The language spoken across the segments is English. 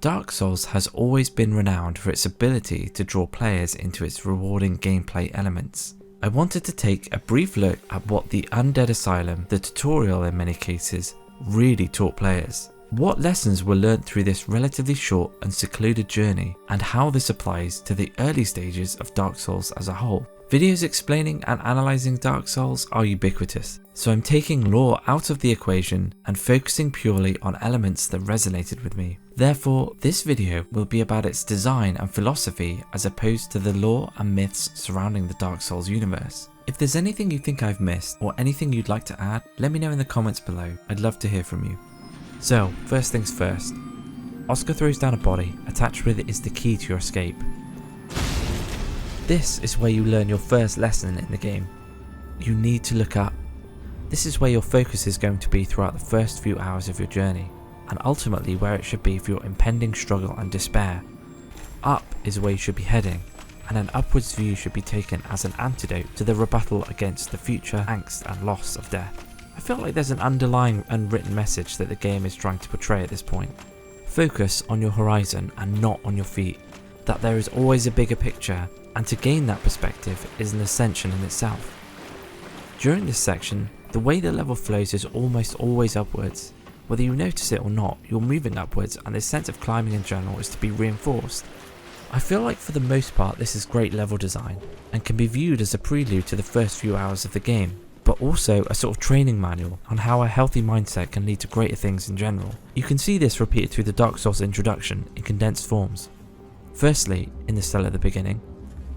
Dark Souls has always been renowned for its ability to draw players into its rewarding gameplay elements. I wanted to take a brief look at what the Undead Asylum, the tutorial in many cases, really taught players. What lessons were learnt through this relatively short and secluded journey, and how this applies to the early stages of Dark Souls as a whole. Videos explaining and analysing Dark Souls are ubiquitous, so I'm taking lore out of the equation and focusing purely on elements that resonated with me. Therefore, this video will be about its design and philosophy as opposed to the lore and myths surrounding the Dark Souls universe. If there's anything you think I've missed or anything you'd like to add, let me know in the comments below. I'd love to hear from you. So, first things first. Oscar throws down a body. Attached with it is the key to your escape. This is where you learn your first lesson in the game. You need to look up. This is where your focus is going to be throughout the first few hours of your journey, and ultimately where it should be for your impending struggle and despair. Up is where you should be heading, and an upwards view should be taken as an antidote to the rebuttal against the future angst and loss of death. I feel like there's an underlying unwritten message that the game is trying to portray at this point. Focus on your horizon and not on your feet, that there is always a bigger picture, and to gain that perspective is an ascension in itself. During this section, the way the level flows is almost always upwards. Whether you notice it or not, you're moving upwards, and this sense of climbing in general is to be reinforced. I feel like for the most part this is great level design, and can be viewed as a prelude to the first few hours of the game, but also a sort of training manual on how a healthy mindset can lead to greater things in general. You can see this repeated through the Dark Souls introduction in condensed forms. Firstly, in the cell at the beginning,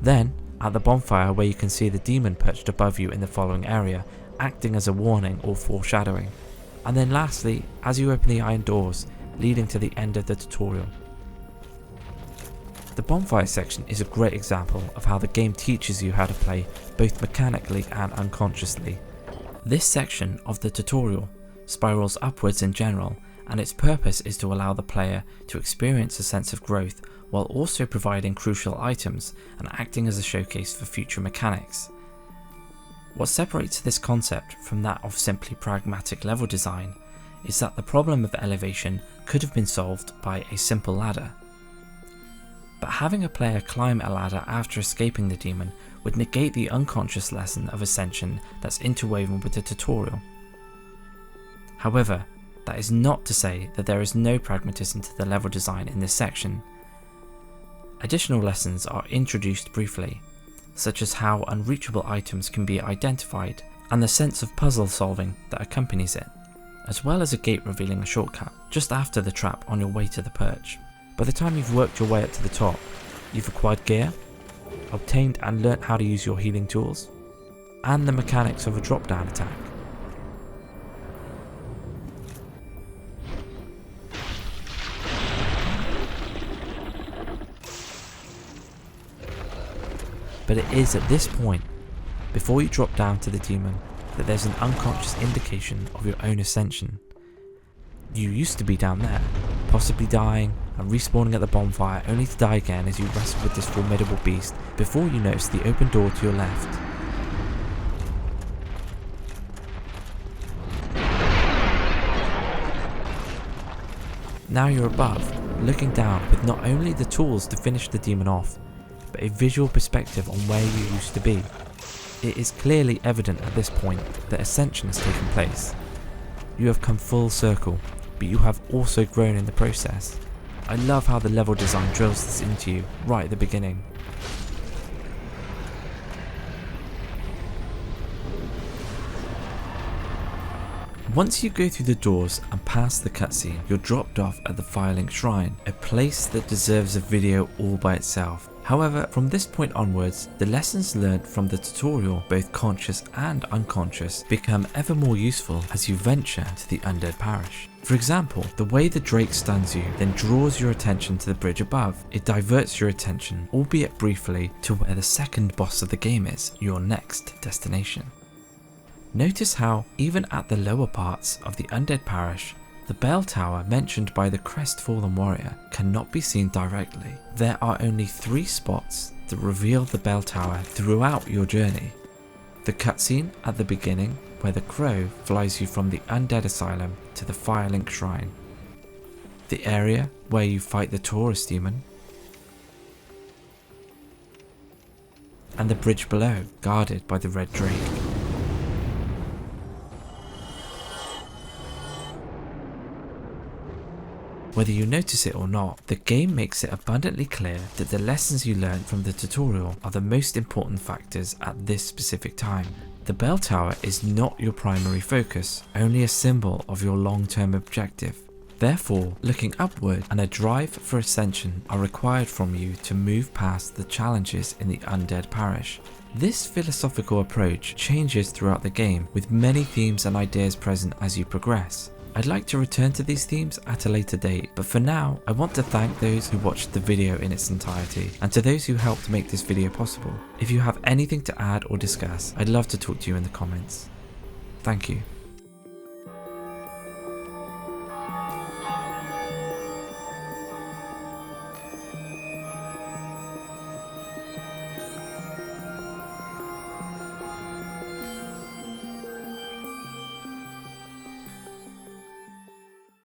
then at the bonfire where you can see the demon perched above you in the following area, acting as a warning or foreshadowing, and then lastly as you open the iron doors leading to the end of the tutorial. The bonfire section is a great example of how the game teaches you how to play both mechanically and unconsciously. This section of the tutorial spirals upwards in general, and its purpose is to allow the player to experience a sense of growth while also providing crucial items and acting as a showcase for future mechanics. What separates this concept from that of simply pragmatic level design is that the problem of elevation could have been solved by a simple ladder. But having a player climb a ladder after escaping the demon would negate the unconscious lesson of ascension that's interwoven with the tutorial. However, that is not to say that there is no pragmatism to the level design in this section. Additional lessons are introduced briefly, such as how unreachable items can be identified and the sense of puzzle solving that accompanies it, as well as a gate revealing a shortcut just after the trap on your way to the perch. By the time you've worked your way up to the top, you've acquired gear, obtained and learnt how to use your healing tools, and the mechanics of a drop-down attack. But it is at this point, before you drop down to the demon, that there's an unconscious indication of your own ascension. You used to be down there, possibly dying and respawning at the bonfire only to die again as you wrestle with this formidable beast before you notice the open door to your left. Now you're above, looking down with not only the tools to finish the demon off, but a visual perspective on where you used to be. It is clearly evident at this point that ascension has taken place. You have come full circle, but you have also grown in the process. I love how the level design drills this into you right at the beginning. Once you go through the doors and past the cutscene, you're dropped off at the Firelink Shrine, a place that deserves a video all by itself. However, from this point onwards, the lessons learned from the tutorial, both conscious and unconscious, become ever more useful as you venture to the Undead Parish. For example, the way the Drake stuns you then draws your attention to the bridge above. It diverts your attention, albeit briefly, to where the second boss of the game is, your next destination. Notice how, even at the lower parts of the Undead Parish, the bell tower mentioned by the crestfallen warrior cannot be seen directly. There are only 3 spots that reveal the bell tower throughout your journey. The cutscene at the beginning, where the crow flies you from the Undead Asylum to the Firelink Shrine. the area where you fight the tourist demon, and the bridge below, guarded by the red drake. Whether you notice it or not, the game makes it abundantly clear that the lessons you learned from the tutorial are the most important factors at this specific time. The bell tower is not your primary focus, only a symbol of your long-term objective. Therefore, looking upward and a drive for ascension are required from you to move past the challenges in the undead parish. This philosophical approach changes throughout the game, with many themes and ideas present as you progress. I'd like to return to these themes at a later date, but for now, I want to thank those who watched the video in its entirety, and to those who helped make this video possible. If you have anything to add or discuss, I'd love to talk to you in the comments. Thank you.